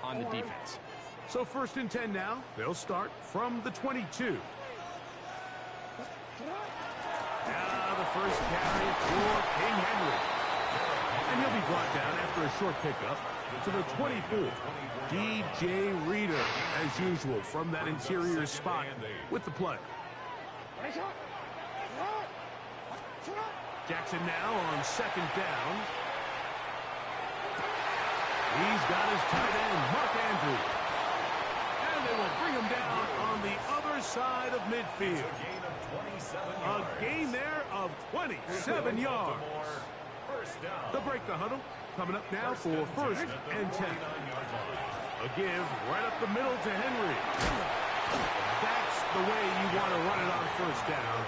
on the defense. So 1st and 10 now. They'll start from the 22. Now the first carry for King Henry. And he'll be brought down after a short pickup to the 24. DJ Reader, as usual, from that interior spot with the play. Jackson now on 2nd down. He's got his tight end, Mark Andrews. And they will bring him down on the other side of midfield. A gain there of 27 yards. They'll break the huddle. Coming up now for 1st and 10. A give right up the middle to Henry. That's the way you want to run it on 1st down.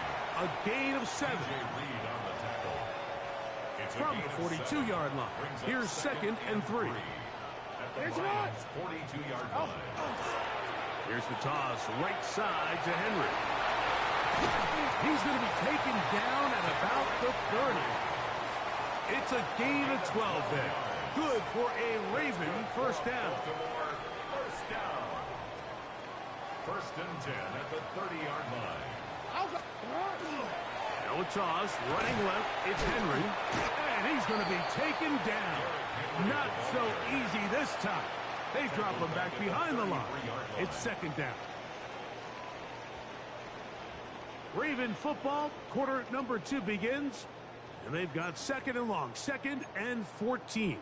A gain of 7. From the 42-yard line. Here's 2nd and 3. Here's the toss, right side to Henry. He's going to be taken down at about the 30. It's a gain of 12 there. Good for a Raven 1st down. 1st and 10 at the 30-yard line. Now a toss, running left, it's Henry. And he's going to be taken down. Not so easy this time. They drop him back behind the line. It's 2nd down. Raven football, quarter number 2 begins. And they've got 2nd and long, 2nd and 14.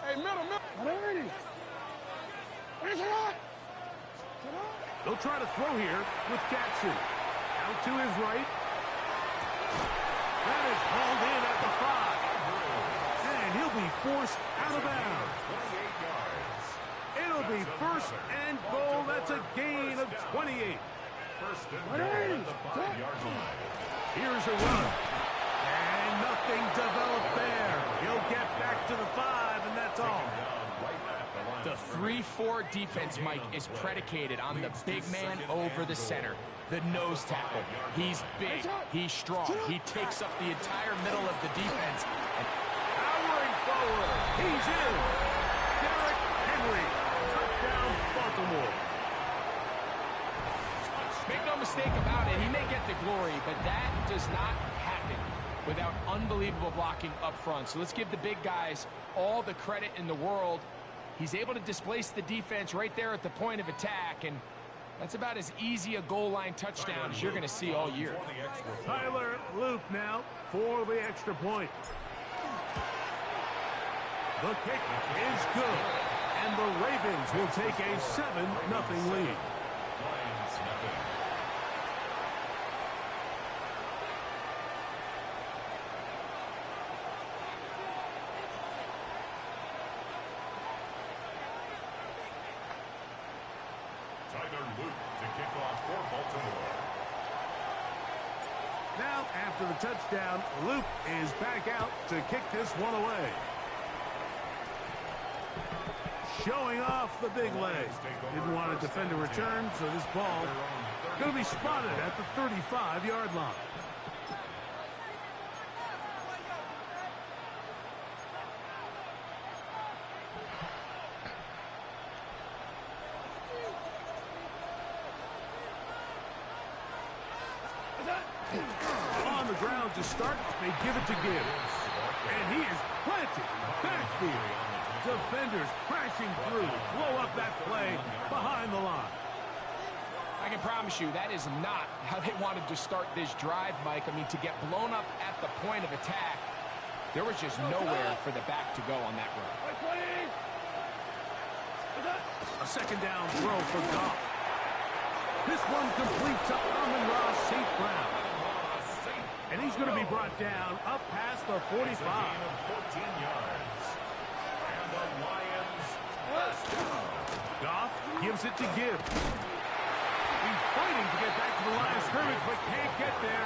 Hey, middle. They'll try to throw here with Jackson. Out to his right. That is hauled in at the 5. And he'll be forced out of bounds. It'll be 1st and goal. That's a gain of 28. 1st and goal at the 5-yard line. Here's a run. And nothing developed there. He'll get back to the 5, and that's all. The 3-4 defense, Mike, is predicated on the big man over the center. The nose tackle. He's big. He's strong. He takes up the entire middle of the defense. And powering forward. He's in. Derrick Henry. Touchdown, Baltimore. Make no mistake about it, he may get the glory, but that does not happen without unbelievable blocking up front. So let's give the big guys all the credit in the world. He's able to displace the defense right there at the point of attack, and that's about as easy a goal line touchdown as you're going to see all year. Tyler Luke now for the extra point. The kick is good, and the Ravens will take a 7-0 lead. Now, after the touchdown, Luke is back out to kick this one away. Showing off the big leg. Didn't want to defend a return, so this ball going to be spotted at the 35-yard line. On the ground to start, they give it to Gibbs. And he is planted in the backfield. Defenders crashing through, blow up that play behind the line. I can promise you that is not how they wanted to start this drive, Mike. I mean, to get blown up at the point of attack, there was just nowhere for the back to go on that run. A second down throw for Goff. This one complete to Amon-Ra St. Brown. And he's going to be brought down up past the 45. 14 yards. And the Lions first down. Goff gives it to Gibbs. He's fighting to get back to the line of scrimmage, but can't get there.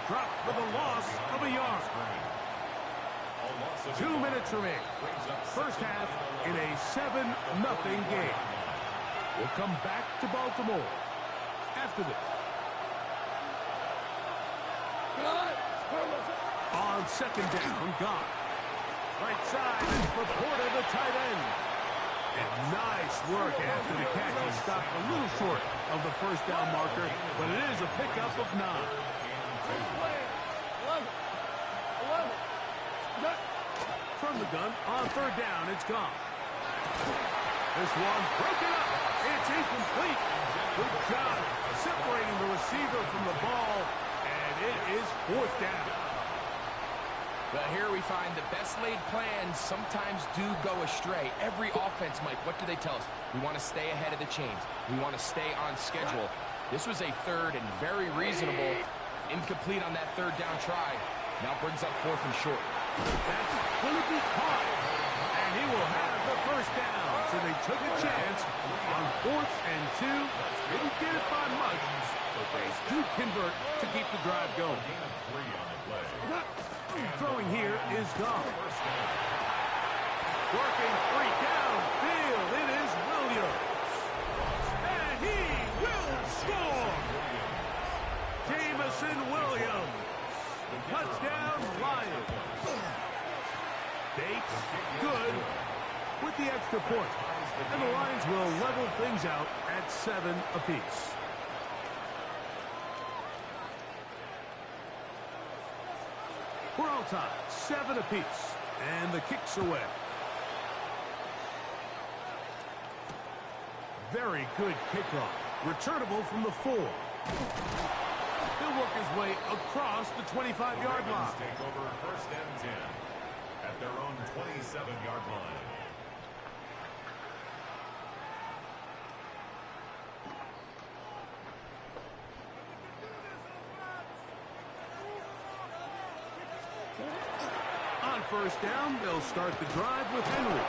Dropped for the loss of a yard. 2 minutes remaining. First half in a 7-0 game. We'll come back to Baltimore after this. On second down, Goff. Right side, it's Laporta, the tight end. And nice work after the catch. He stopped a little short of the first down marker, but it is a pickup of 9. From the gun, on third down, it's gone. This one broken up. It's incomplete. Good job separating the receiver from the ball, and it is fourth down. Well, here we find the best laid plans sometimes do go astray. Every offense, Mike, what do they tell us? We want to stay ahead of the chains. We want to stay on schedule. This was a third and very reasonable. Incomplete on that third down try. Now brings up fourth and short. That's going to be caught. And he will have the first down. So they took a chance on 4th and 2. Didn't get it by much, but they do convert to keep the drive going. Throwing here is gone. Working free downfield. It is Williams. And he will score. Jamison Williams. Touchdown, Lions. Bates, good with the extra point. And the Lions will level things out at 7 apiece. We're all tied, 7 apiece. And the kick's away. Very good kickoff. Returnable from the 4. He'll work his way across the 25-yard line. Take over 1st and 10 at their own 27-yard line. On first down, they'll start the drive with Henry.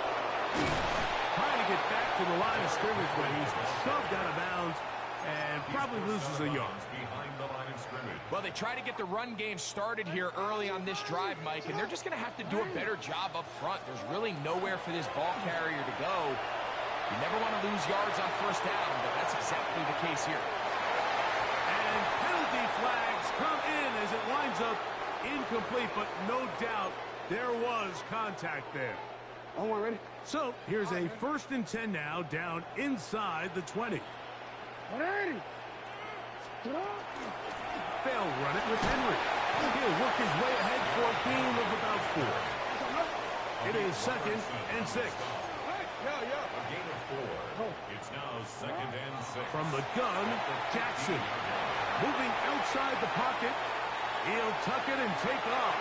Trying to get back to the line of scrimmage, but he's shoved out of bounds and probably loses a yard. Behind the line of scrimmage. Well, they try to get the run game started here early on this drive, Mike, and they're just going to have to do a better job up front. There's really nowhere for this ball carrier to go. You never want to lose yards on first down, but that's exactly the case here. And penalty flags come in as it winds up incomplete, but no doubt there was contact there. Ready? So here's a 1st and 10 now, down inside the 20. Ready. They'll run it with Henry. He'll work his way ahead for a gain of about 4. It is 2nd and 6. A gain of 4. It's now 2nd and 6. From the gun, Jackson. Moving outside the pocket. He'll tuck it and take off.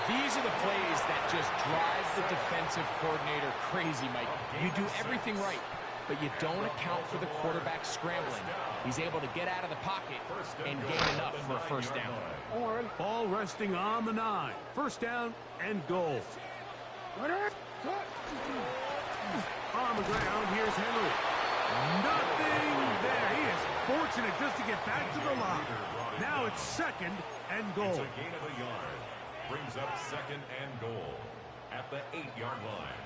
These are the plays that just drive the defensive coordinator crazy, Mike. You do everything right, but you don't account for the quarterback scrambling. He's able to get out of the pocket and gain enough for a first down. Ball resting on the 9. First down and goal. On the ground, here's Henry. Nothing there. He is fortunate just to get back to the line. Now it's 2nd and goal. It's a gain of a yard. Brings up 2nd and goal at the 8-yard line.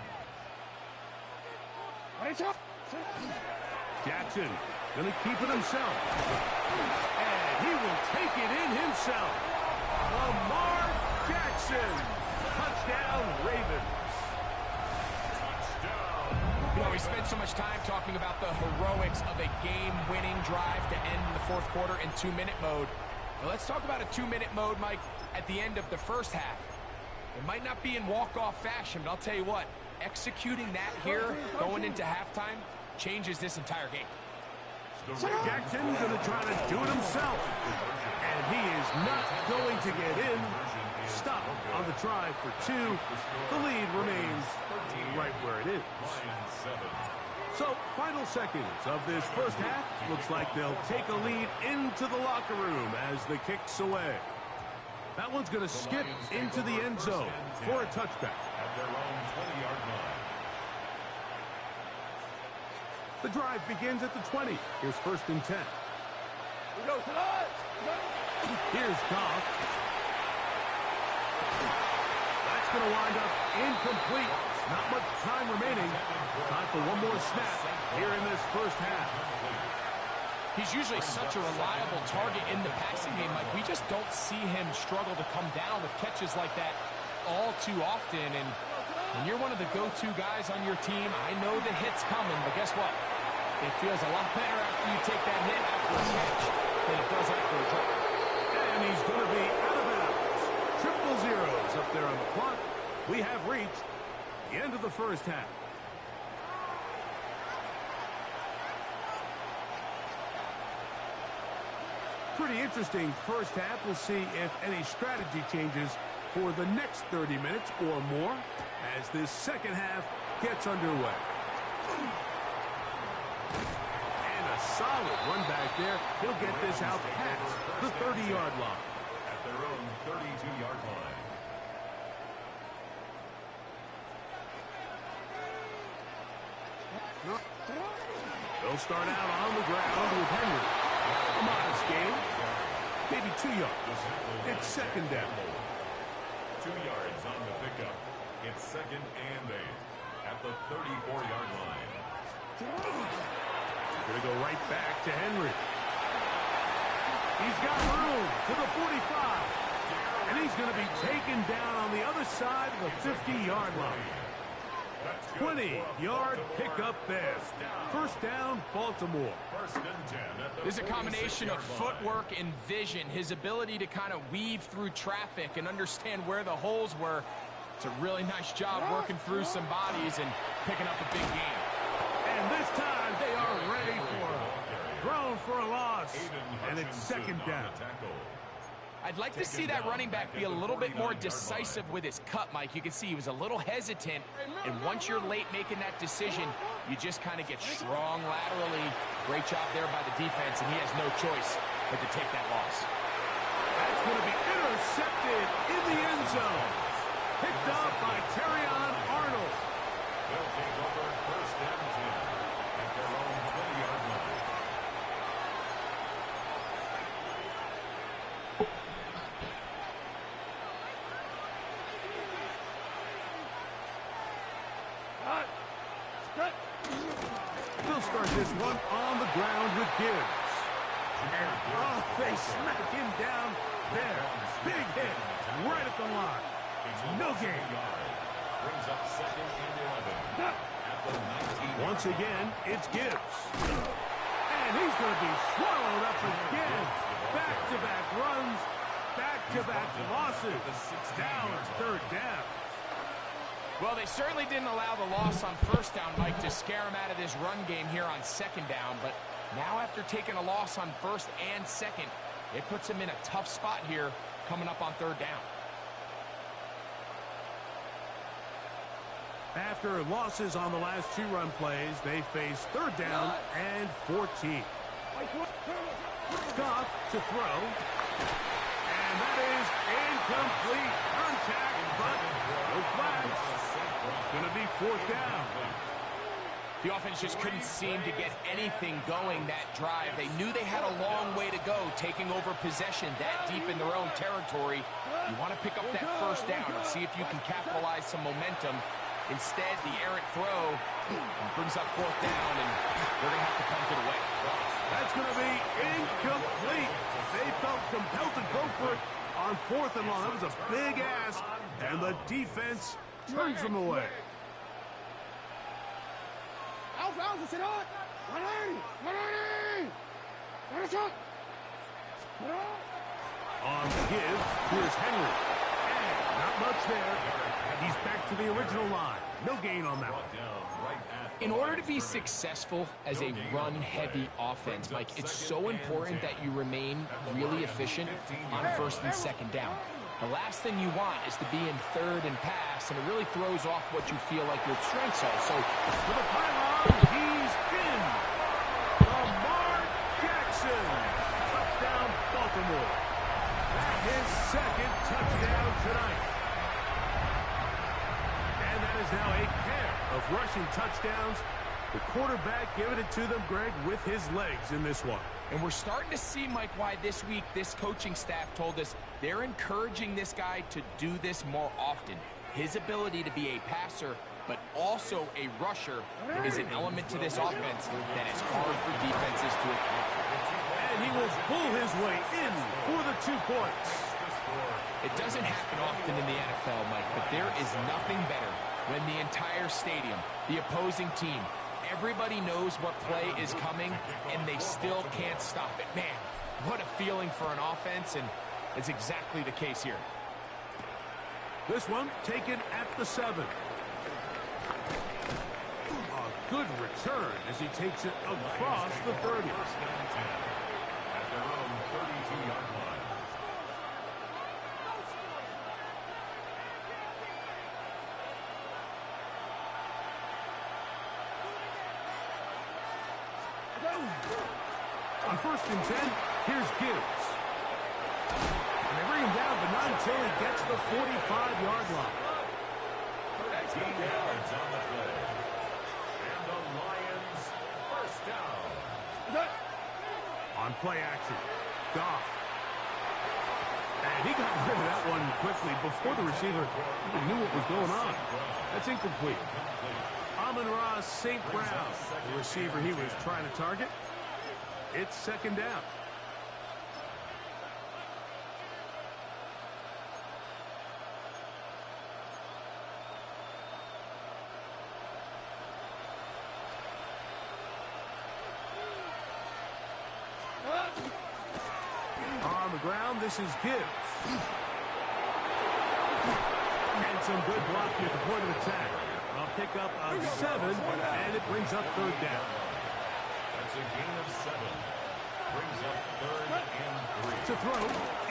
Jackson going to keep it himself. And he will take it in himself. Lamar Jackson. Touchdown, Ravens. You know, we spent so much time talking about the heroics of a game-winning drive to end the 4th quarter in 2-minute mode. Well, let's talk about a 2-minute mode, Mike, at the end of the first half. It might not be in walk-off fashion, but I'll tell you what, executing that here, going into halftime, changes this entire game. Jackson going to try to do it himself. And he is not going to get in. Stop on the try for 2. The lead remains right where it is. So, final seconds of this first half. Looks like they'll take a lead into the locker room as the kick's away. That one's going to skip into the end zone for a touchback. At their own 20-yard line. The drive begins at the 20. Here's 1st and 10. Here's Goff. That's going to wind up incomplete. Not much time remaining. Time for one more snap here in this first half. He's usually such a reliable target in the passing game. Like, we just don't see him struggle to come down with catches like that all too often, and when you're one of the go-to guys on your team, I know the hit's coming, but guess what? It feels a lot better after you take that hit after a catch than it does after a drop. And he's going to be out of bounds. Triple zeros up there on the clock. We have reached the end of the first half. Pretty interesting first half. We'll see if any strategy changes for the next 30 minutes or more as this second half gets underway. And a solid run back there. He'll get this out past the 30-yard line. At their own 32-yard line. They'll start out on the ground with Henry. A modest game. Maybe 2 yards. It's second down. 2 yards on the pickup. It's second and 8 at the 34-yard line. Going to go right back to Henry. He's got room to the 45. And he's going to be taken down on the other side of the 50-yard line. 20-yard pickup there. First down, Baltimore. There's a combination of footwork and vision. His ability to kind of weave through traffic and understand where the holes were. It's a really nice job working through some bodies and picking up a big game. And this time they are ready for him. Thrown for a loss. And it's second down. I'd like to see that running back be a little bit more decisive with his cut, Mike. You can see he was a little hesitant, and once you're late making that decision, you just kind of get strong laterally. Great job there by the defense, and he has no choice but to take that loss. That's going to be intercepted in the end zone. Picked up by Terrion Arnold. They'll take over first and 10 at their own 20-yard line. They'll start this one on the ground with Gibbs. And they smack him down there. Big hit right at the line. No gain. Brings up second and 11 at the 19. Once again, it's Gibbs. And he's going to be swallowed up again. Back-to-back runs, back-to-back losses. Now it's third down. Well, they certainly didn't allow the loss on first down, Mike, to scare him out of this run game here on second down. But now after taking a loss on first and second, it puts him in a tough spot here coming up on third down. After losses on the last 2 run plays, they face third down and 14. Goff to throw. And that is incomplete. Contact, but no flags. It's going to be fourth down. The offense just couldn't seem to get anything going that drive. They knew they had a long way to go, taking over possession that deep in their own territory. You want to pick up that first down and see if you can capitalize some momentum. Instead, the errant throw brings up fourth down, and they're going to have to punt it away. That's going to be incomplete. They felt compelled to go for it on fourth and long. That was a big ask, and the defense turns them away. Alpha, sit on. 180. 180. What a shot. On the give, here's Henry. And not much there. He's back to the original line. No gain on that one. In order to be successful as a run-heavy offense, Mike, it's so important that you remain really efficient on first and second down. The last thing you want is to be in third and pass, and it really throws off what you feel like your strengths are. So, for the pylon, he's in. Lamar Jackson. Touchdown, Baltimore. That's his second touchdown tonight. And that is now a pair of rushing touchdowns. The quarterback giving it to them, Greg, with his legs in this one. And we're starting to see, Mike, why this week this coaching staff told us they're encouraging this guy to do this more often. His ability to be a passer, but also a rusher, is an element to this offense that is hard for defenses to account for. And he will pull his way in for the 2 points. It doesn't happen often in the NFL, Mike, but there is nothing better when the entire stadium, the opposing team, everybody knows what play is coming, and they still can't stop it. Man, what a feeling for an offense, and it's exactly the case here. This one taken at the 7. A good return as he takes it across the 30. At their own 32-yard line. On 1st and 10, here's Gibbs. And they bring him down, but not until he gets the 45-yard line. 13 yards on the play. And the Lions first down. On play action, Goff. And he got rid of that one quickly before the receiver even knew what was going on. That's incomplete. Amon-Ra St. Brown, the receiver he was trying to target. It's 2nd down. On the ground, this is Gibbs. And some good blocking at the point of attack. A pickup of 7, and it brings up 3rd down. That's a gain of 7. Brings up 3rd and 3. To throw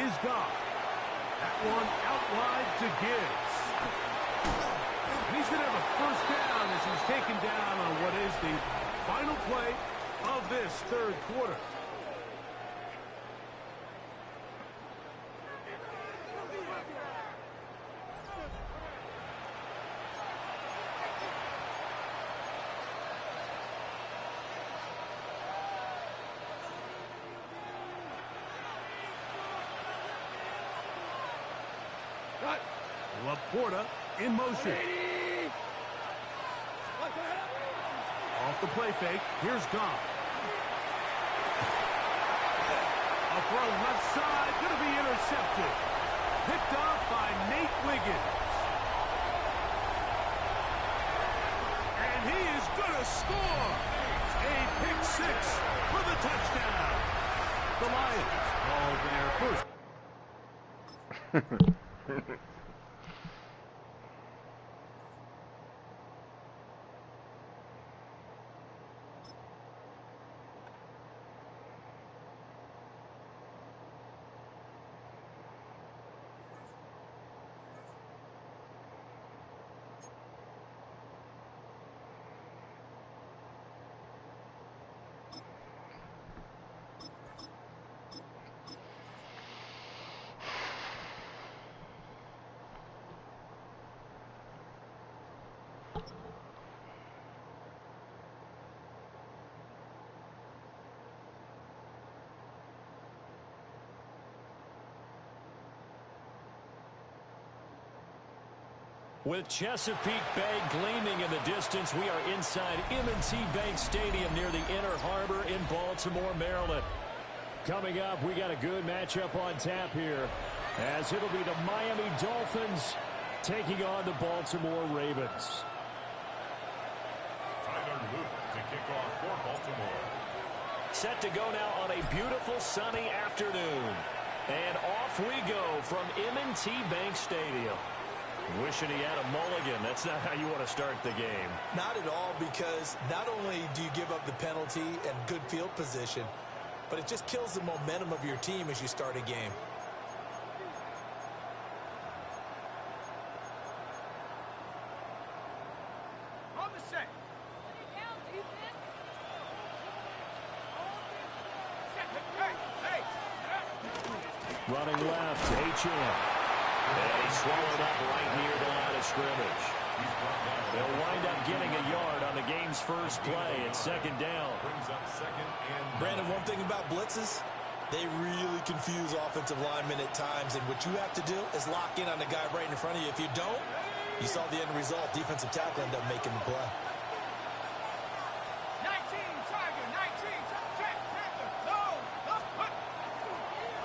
is Goff. That one out wide to Gibbs. And he's going to have a 1st down as he's taken down on what is the final play of this 3rd quarter. Laporta in motion. Off the play fake, here's Goff. A throw left side, going to be intercepted. Picked off by Nate Wiggins. And he is going to score. A pick 6 for the touchdown. The Lions call their first. With Chesapeake Bay gleaming in the distance, we are inside M&T Bank Stadium near the Inner Harbor in Baltimore, Maryland. Coming up, we got a good matchup on tap here, as it'll be the Miami Dolphins taking on the Baltimore Ravens. Tyler Luke to kick off for Baltimore. Set to go now on a beautiful sunny afternoon. And off we go from M&T Bank Stadium. Wishing he had a mulligan. That's not how you want to start the game. Not at all, because not only do you give up the penalty and good field position, but it just kills the momentum of your team as you start a game. On the set. Running left, H.M. And he's swallowed up right near the line of scrimmage. They'll wind up getting a yard on the game's first play at 2nd down. Brandon, one thing about blitzes, they really confuse offensive linemen at times, and what you have to do is lock in on the guy right in front of you. If you don't, you saw the end result. Defensive tackle ended up making the play. 19, Tiger, 19, check, no,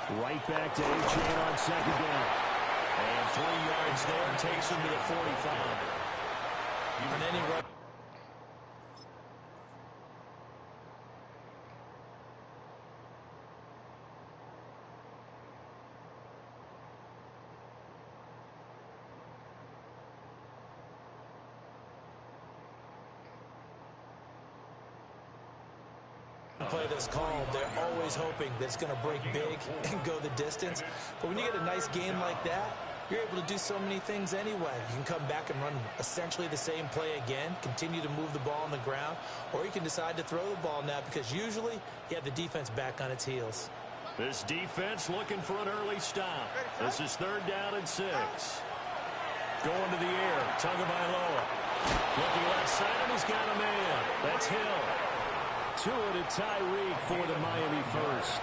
Right back to Achane on second down. And 3 yards there takes him to the 45. On any run. Play this call, they're always hoping that it's going to break big and go the distance. But when you get a nice game like that, you're able to do so many things anyway. You can come back and run essentially the same play again, continue to move the ball on the ground, or you can decide to throw the ball now because usually you have the defense back on its heels. This defense looking for an early stop. This is 3rd down and 6. Going to the air, Tagovailoa. Looking left side, and he's got a man. That's Hill. Tua to Tyreek for the Miami first.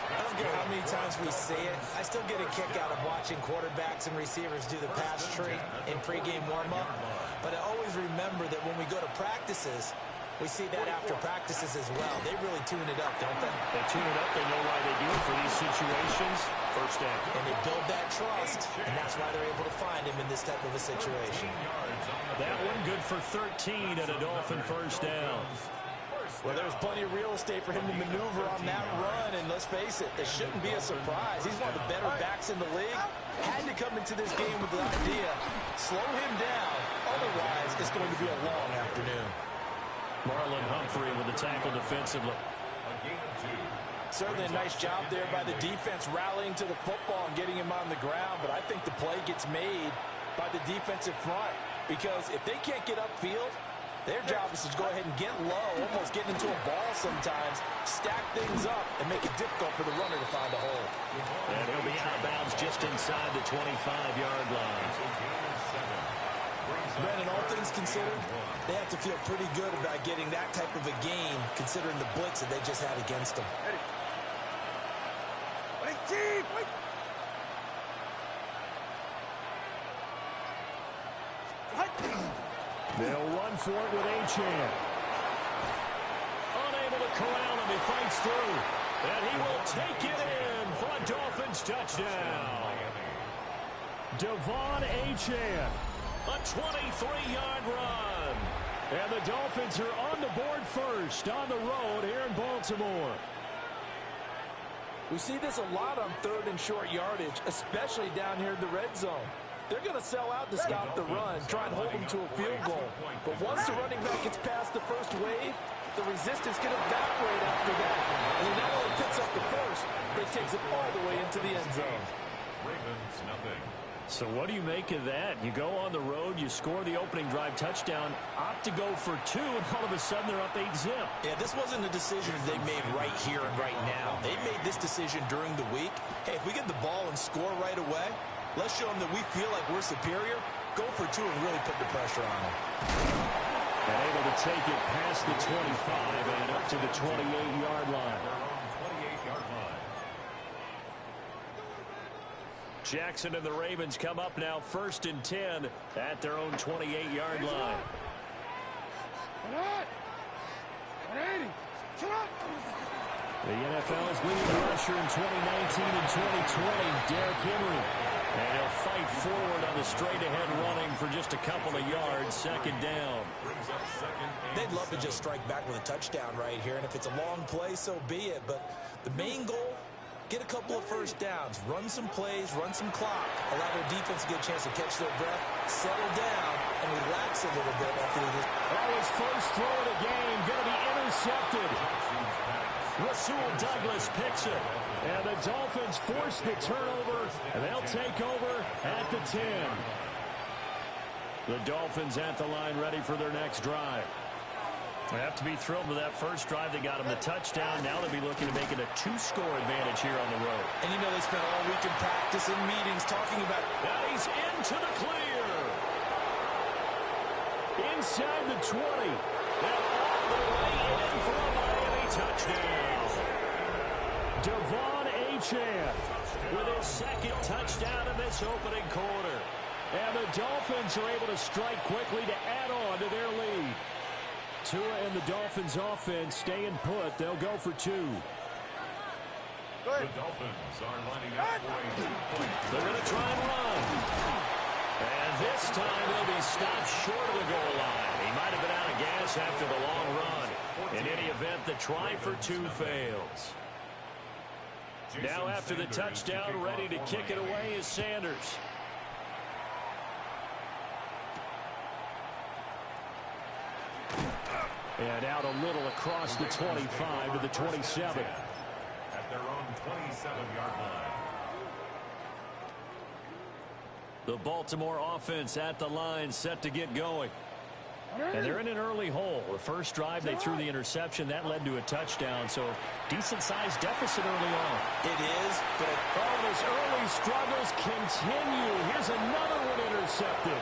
I don't care how many times we see it. I still get a kick out of watching quarterbacks and receivers do the pass tree in pregame warm-up. But I always remember that when we go to practices, we see that after practices as well. They really tune it up, don't they? They tune it up. They know why they do it for these situations. First down. And they build that trust, and that's why they're able to find him in this type of a situation. That one good for 13 and a Dolphin first down. Well, there's plenty of real estate for him to maneuver on that run, and let's face it, it shouldn't be a surprise. He's one of the better backs in the league. Had to come into this game with the idea, slow him down, otherwise it's going to be a long afternoon. Marlon Humphrey with the tackle defensively. Certainly a nice job there by the defense rallying to the football and getting him on the ground, but I think the play gets made by the defensive front because if they can't get upfield, their job is to go ahead and get low, almost get into a ball sometimes, stack things up, and make it difficult for the runner to find a hole. And he'll be out of bounds just inside the 25-yard line. Brandon, all things considered, they have to feel pretty good about getting that type of a game, considering the blitz that they just had against them. They'll run for it with Achane. Unable to corral him. He fights through. And he will take it in for a Dolphins touchdown. Devon Achane. A 23-yard run. And the Dolphins are on the board first on the road here in Baltimore. We see this a lot on 3rd and short yardage, especially down here in the red zone. They're going to sell out to stop the run, try and hold them to a field goal. But once the running back gets past the first wave, the resistance can evaporate after that. And he not only picks up the first, but he takes it all the way into the end zone. Ravens, nothing. So what do you make of that? You go on the road, you score the opening drive touchdown, opt to go for 2, and all of a sudden they're up 8-0. Yeah, this wasn't a decision they made right here and right now. They made this decision during the week. Hey, if we get the ball and score right away, let's show them that we feel like we're superior. Go for 2 and really put the pressure on them. And able to take it past the 25 and up to the 28-yard line. Jackson and the Ravens come up now 1st and 10 at their own 28-yard line. The NFL's leading rusher in 2019 and 2020, Derrick Henry. And he'll fight forward on the straight-ahead running for just a couple of yards, 2nd down. They'd love to just strike back with a touchdown right here, and if it's a long play, so be it. But the main goal, get a couple of first downs, run some plays, run some clock, allow their defense to get a chance to catch their breath, settle down, and relax a little bit after this. That was first throw of the game, going to be intercepted. Rasul Douglas picks it. And the Dolphins force the turnover, and they'll take over at the 10. The Dolphins at the line ready for their next drive. They have to be thrilled with that first drive. They got them the touchdown. Now they'll be looking to make it a 2-score advantage here on the road. And you know they spent all week in practice and meetings talking about it. Now he's into the clear. Inside the 20. And all the way in for a Miami touchdown. Devon Achane with his 2nd touchdown in this opening quarter. And the Dolphins are able to strike quickly to add on to their lead. Tua and the Dolphins offense staying put. They'll go for 2. The Dolphins are lining up for a 2-point. They're going to try and run. And this time they'll be stopped short of the goal line. He might have been out of gas after the long run. In any event, the try for 2 fails. Now after the touchdown, ready to kick it away is Sanders. And out a little across the 25 to the 27. At their own 27-yard line. The Baltimore offense at the line, set to get going. And they're in an early hole. The first drive, they threw the interception. That led to a touchdown, so decent-sized deficit early on. It is, but his early struggles continue. Here's another one intercepted.